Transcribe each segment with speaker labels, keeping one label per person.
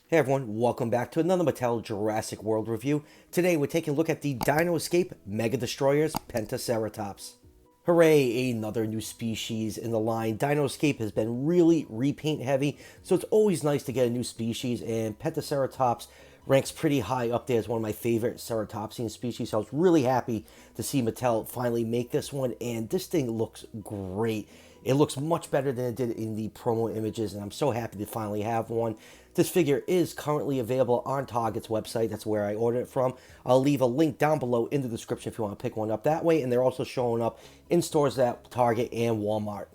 Speaker 1: Hey everyone, welcome back to another Mattel Jurassic World review. Today we're taking a look at the Dino Escape Mega Destroyers Pentaceratops. Hooray, another new species in the line. Dino Escape has been really repaint heavy, so it's always nice to get a new species, and Pentaceratops ranks pretty high up there as one of my favorite ceratopsian species, so I was really happy to see Mattel finally make this one, and this thing looks great. It looks much better than it did in the promo images, and I'm so happy to finally have one. This figure is currently available on Target's website. That's where I ordered it from. I'll leave a link down below in the description if you want to pick one up that way, and they're also showing up in stores at Target and Walmart.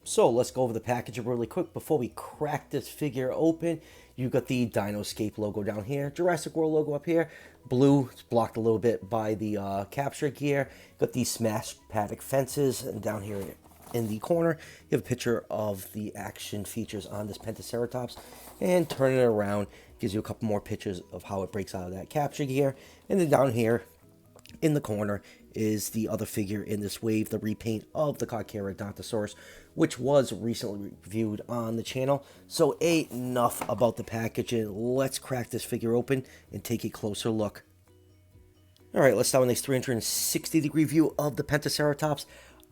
Speaker 1: So let's go over the package really quick before we crack this figure open. You got the Dino Escape logo down here, Jurassic World logo up here, blue. It's blocked a little bit by the capture gear. Got these smash paddock fences, and down here in the corner you have a picture of the action features on this Pentaceratops, and turning it around gives you a couple more pictures of how it breaks out of that capture gear. And then down here in the corner is the other figure in this wave, the repaint of the Dinosaur, which was recently reviewed on the channel. So enough about the packaging. Let's crack this figure open and take a closer look. Alright, let's start with a nice 360 degree view of the Pentaceratops.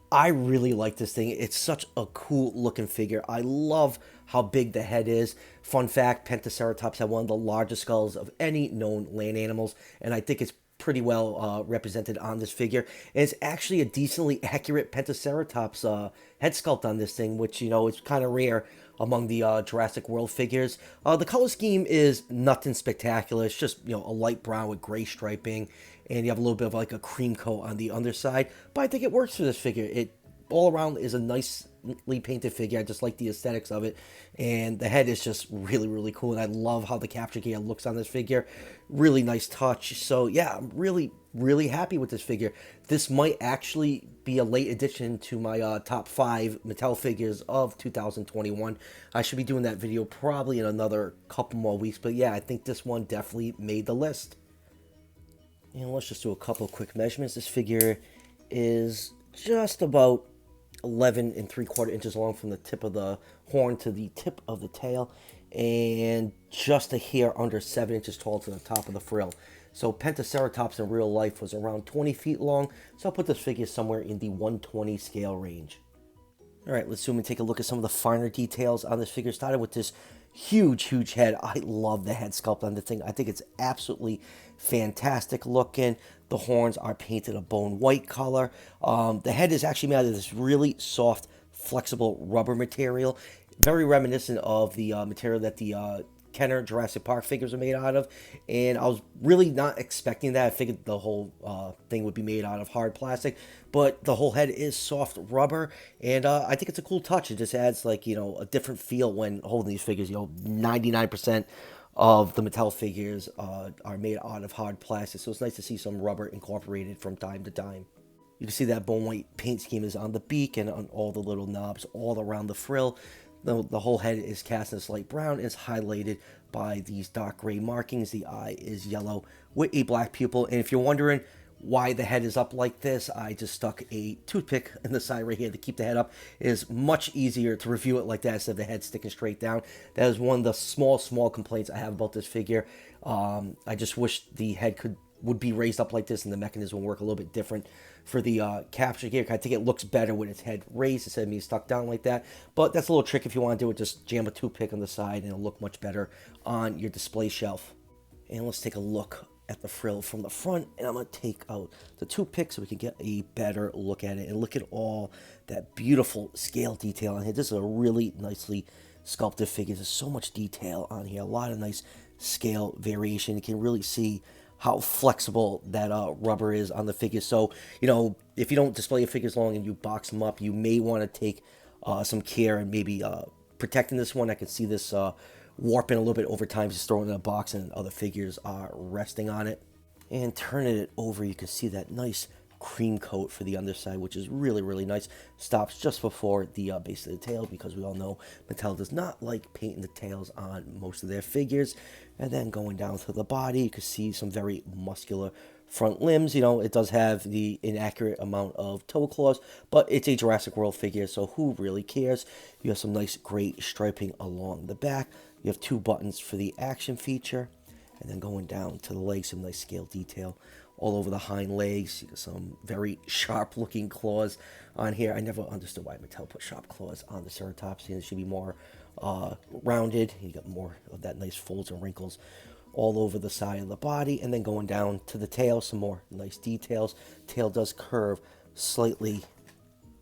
Speaker 1: I really like this thing. It's such a cool looking figure. I love how big the head is. Fun fact, Pentaceratops have one of the largest skulls of any known land animals, and I think it's pretty well represented on this figure. And it's actually a decently accurate Pentaceratops head sculpt on this thing, which, you know, is kind of rare among the Jurassic World figures. The color scheme is nothing spectacular. It's just, you know, a light brown with gray striping, and you have a little bit of like a cream coat on the underside. But I think it works for this figure. It all around is a nicely painted figure. I just like the aesthetics of it, and the head is just really cool, and I love how the capture gear looks on this figure. Really nice touch. So yeah, I'm really happy with this figure. This might actually be a late addition to my top 5 Mattel figures of 2021. I should be doing that video probably in another couple more weeks, but yeah, I think this one definitely made the list. And let's just do a couple of quick measurements. This figure is just about 11 3/4 inches long from the tip of the horn to the tip of the tail, and just a hair under 7 inches tall to the top of the frill. So Pentaceratops in real life was around 20 feet long, so I'll put this figure somewhere in the 120 scale range. Alright, let's zoom and take a look at some of the finer details on this figure. Started with this huge head. I love the head sculpt on the thing. I think it's absolutely fantastic looking. The horns are painted a bone white color. The head is actually made out of this really soft, flexible rubber material. Very reminiscent of the material that the Kenner Jurassic Park figures are made out of, and I was really not expecting that. I figured the whole thing would be made out of hard plastic, but the whole head is soft rubber, and I think it's a cool touch. It just adds, like, you know, a different feel when holding these figures. You know, 99% of the Mattel figures are made out of hard plastic, so it's nice to see some rubber incorporated from time to time. You can see that bone white paint scheme is on the beak and on all the little knobs all around the frill. The whole head is cast in this light brown, is highlighted by these dark gray markings. The eye is yellow with a black pupil. And if you're wondering why the head is up like this, I just stuck a toothpick in the side right here to keep the head up. It is much easier to review it like that instead of the head sticking straight down. That is one of the small complaints I have about this figure. I just wish the head would be raised up like this, and the mechanism would work a little bit different for the capture gear. I think it looks better with its head raised instead of being stuck down like that. But that's a little trick if you want to do it. Just jam a toothpick on the side, and it'll look much better on your display shelf. And let's take a look at the frill from the front, and I'm going to take out the toothpick so we can get a better look at it. And look at all that beautiful scale detail on here. This is a really nicely sculpted figure. There's so much detail on here. A lot of nice scale variation. You can really see how flexible that rubber is on the figure. So, you know, if you don't display your figures long and you box them up, you may want to take some care and maybe protecting this one. I can see this warping a little bit over time, just throwing it in a box, and other figures are resting on it. And turning it over, you can see that nice cream coat for the underside, which is really nice. Stops just before the base of the tail, because we all know Mattel does not like painting the tails on most of their figures. And then going down to the body, you can see some very muscular front limbs. You know, it does have the inaccurate amount of toe claws, but it's a Jurassic World figure, so who really cares? You have some nice great striping along the back. You have 2 buttons for the action feature, and then going down to the legs, some nice scale detail all over the hind legs. You got some very sharp looking claws on here. I never understood why Mattel put sharp claws on the Ceratops. It should be more rounded. You got more of that nice folds and wrinkles all over the side of the body. And then going down to the tail, some more nice details. Tail does curve slightly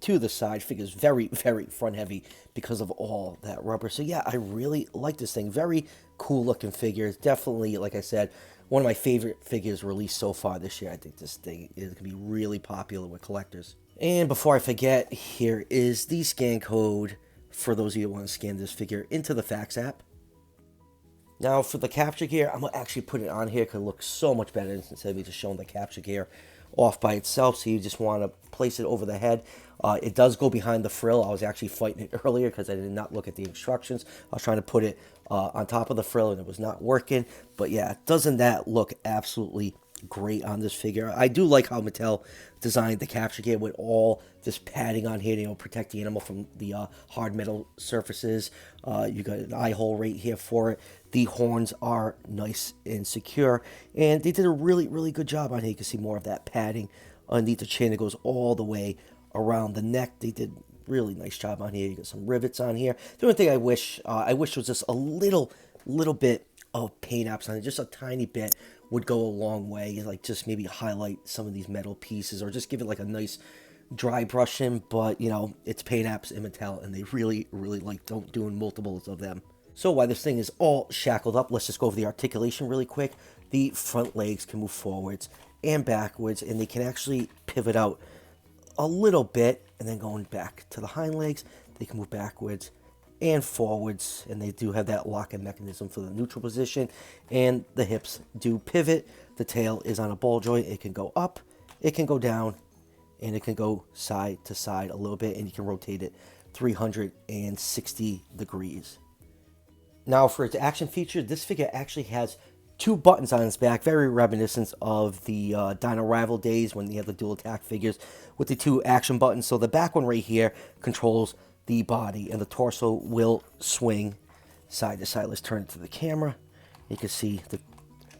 Speaker 1: to the side. Figure's very, very front heavy because of all that rubber. So yeah, I really like this thing. Very cool looking figure. Definitely, like I said, one of my favorite figures released so far this year. I think this thing is going to be really popular with collectors. And before I forget, here is the scan code for those of you who want to scan this figure into the Fax app. Now for the capture gear, I'm going to actually put it on here because it looks so much better instead of me just showing the capture gear off by itself. So you just want to place it over the head. It does go behind the frill. I was actually fighting it earlier because I did not look at the instructions. I was trying to put it on top of the frill and it was not working. But yeah, doesn't that look absolutely great on this figure? I do like how Mattel designed the capture gear with all this padding on here, you know, protect the animal from the hard metal surfaces. You got an eye hole right here for it. The horns are nice and secure, and they did a really, really good job on here. You can see more of that padding underneath the chin. It goes all the way around the neck. They did really nice job on here. You got some rivets on here. The only thing I wish was just a little bit of paint apps on it, just a tiny bit would go a long way. Like just maybe highlight some of these metal pieces, or just give it like a nice dry brushing. But you know, it's paint apps in Mattel, and they really, really like doing multiples of them. So while this thing is all shackled up, let's just go over the articulation really quick. The front legs can move forwards and backwards, and they can actually pivot out a little bit, and then going back to the hind legs, they can move backwards and forwards, and they do have that lock-in mechanism for the neutral position, and the hips do pivot. The tail is on a ball joint. It can go up, it can go down, and it can go side to side a little bit, and you can rotate it 360 degrees. Now for its action feature, this figure actually has 2 buttons on its back, very reminiscent of the Dino Rival days when they had the dual attack figures with the 2 action buttons. So the back one right here controls the body, and the torso will swing side to side. Let's turn it to the camera. You can see the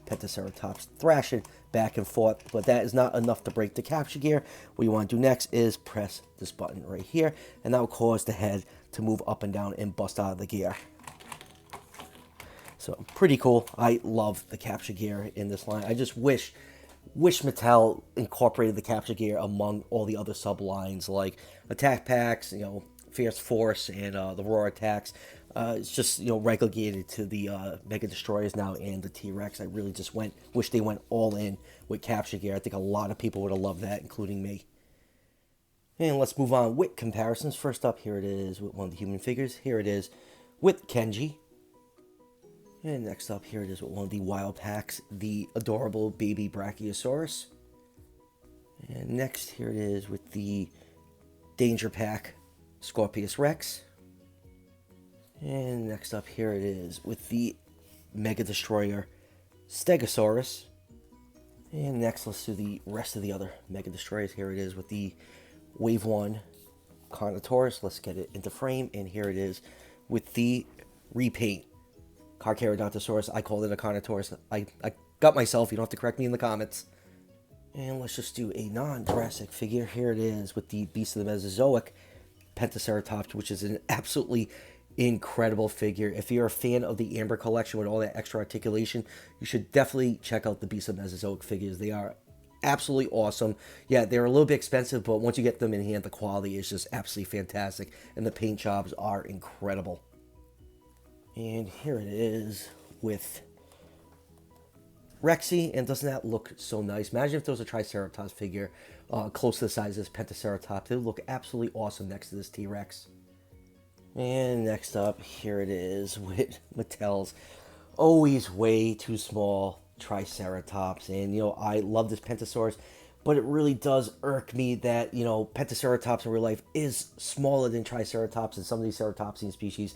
Speaker 1: Pentaceratops thrashing back and forth, but that is not enough to break the capture gear. What you want to do next is press this button right here, and that will cause the head to move up and down and bust out of the gear. So pretty cool. I love the capture gear in this line. I just wish Mattel incorporated the capture gear among all the other sublines like Attack Packs, you know, Fierce Force, and the Roar Attacks. It's just, you know, relegated to the Mega Destroyers now and the T-Rex. I really just wish they went all in with capture gear. I think a lot of people would have loved that, including me. And let's move on with comparisons. First up, here it is with one of the human figures. Here it is with Kenji. And next up, here it is with one of the Wild Packs, the adorable baby Brachiosaurus. And next, here it is with the Danger Pack, Scorpius Rex. And next up, here it is with the Mega Destroyer, Stegosaurus. And next, let's do the rest of the other Mega Destroyers. Here it is with the Wave 1 Carnotaurus. Let's get it into frame. And here it is with the repaint Carcharodontosaurus. I called it a Carnotaurus. I got myself. You don't have to correct me in the comments. And let's just do a non-Jurassic figure. Here it is with the Beast of the Mesozoic, Pentaceratops, which is an absolutely incredible figure. If you're a fan of the Amber collection with all that extra articulation, you should definitely check out the Beast of the Mesozoic figures. They are absolutely awesome. Yeah, they're a little bit expensive, but once you get them in hand, the quality is just absolutely fantastic, and the paint jobs are incredible. And here it is with Rexy, and doesn't that look so nice? Imagine if there was a Triceratops figure close to the size of this Pentaceratops. It would look absolutely awesome next to this T-Rex. And next up, here it is with Mattel's always way too small Triceratops. And, you know, I love this Pentasaurus, but it really does irk me that, you know, Pentaceratops in real life is smaller than Triceratops, and some of these ceratopsian species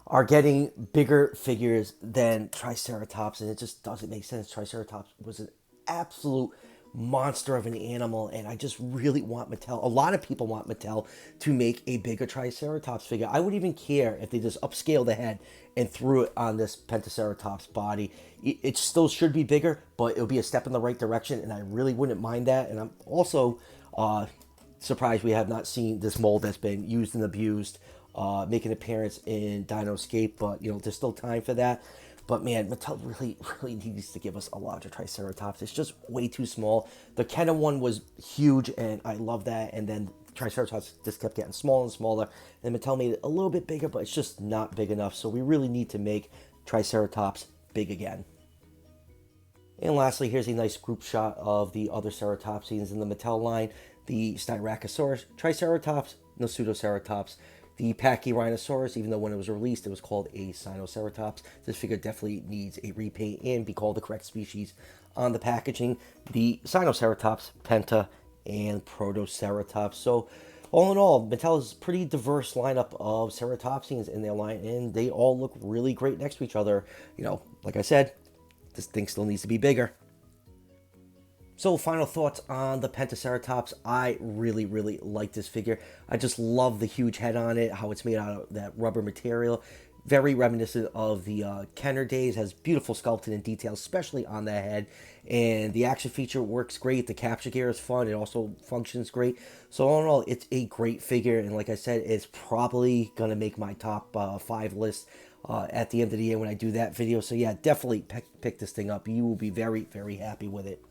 Speaker 1: are getting bigger figures than Triceratops, and it just doesn't make sense. Triceratops was an absolute monster of an animal, and I just really want Mattel, a lot of people want Mattel to make a bigger Triceratops figure. I would even care if they just upscale the head and threw it on this Pentaceratops body. It still should be bigger, but it'll be a step in the right direction, and I really wouldn't mind that. And I'm also surprised we have not seen this mold that's been used and abused make an appearance in Dinoscape, but you know, there's still time for that. But man, Mattel really needs to give us a larger Triceratops. It's just way too small. The Kenna one was huge, and I love that. And then Triceratops just kept getting smaller and smaller. And Mattel made it a little bit bigger, but it's just not big enough. So we really need to make Triceratops big again. And lastly, here's a nice group shot of the other ceratopsians in the Mattel line. The Styracosaurus, Triceratops, Pseudoceratops, the Pachyrhinosaurus, even though when it was released it was called a Sinoceratops. This figure definitely needs a repaint and be called the correct species on the packaging. The Sinoceratops, Penta, and Protoceratops. So all in all, Mattel has a pretty diverse lineup of ceratopsians in their line, and they all look really great next to each other. You know, like I said, this thing still needs to be bigger. So final thoughts on the Pentaceratops. I really like this figure. I just love the huge head on it, how it's made out of that rubber material. Very reminiscent of the Kenner days. Has beautiful sculpting and details, especially on the head. And the action feature works great. The capture gear is fun. It also functions great. So all in all, it's a great figure. And like I said, it's probably going to make my top 5 list at the end of the year when I do that video. So yeah, definitely pick this thing up. You will be very happy with it.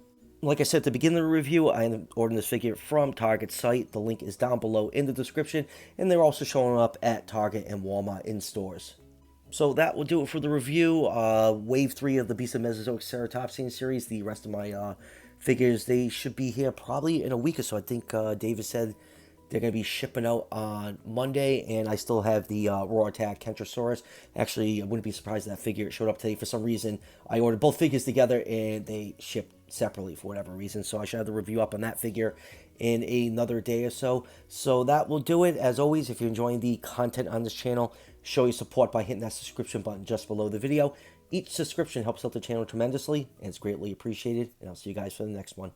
Speaker 1: Like I said at the beginning of the review, I am ordering this figure from Target's site. The link is down below in the description, and they're also showing up at Target and Walmart in stores. So that will do it for the review. Wave 3 of the Beast of Mesozoic Ceratopsian series. The rest of my figures, they should be here probably in a week or so. I think David said they're going to be shipping out on Monday, and I still have the Raw Attack Kentrosaurus. Actually, I wouldn't be surprised if that figure showed up today. For some reason, I ordered both figures together, and they shipped separately for whatever reason. So I should have the review up on that figure in another day or so. So that will do it. As always, if you're enjoying the content on this channel, show your support by hitting that subscription button just below the video. Each subscription helps out the channel tremendously, and it's greatly appreciated. And I'll see you guys for the next one.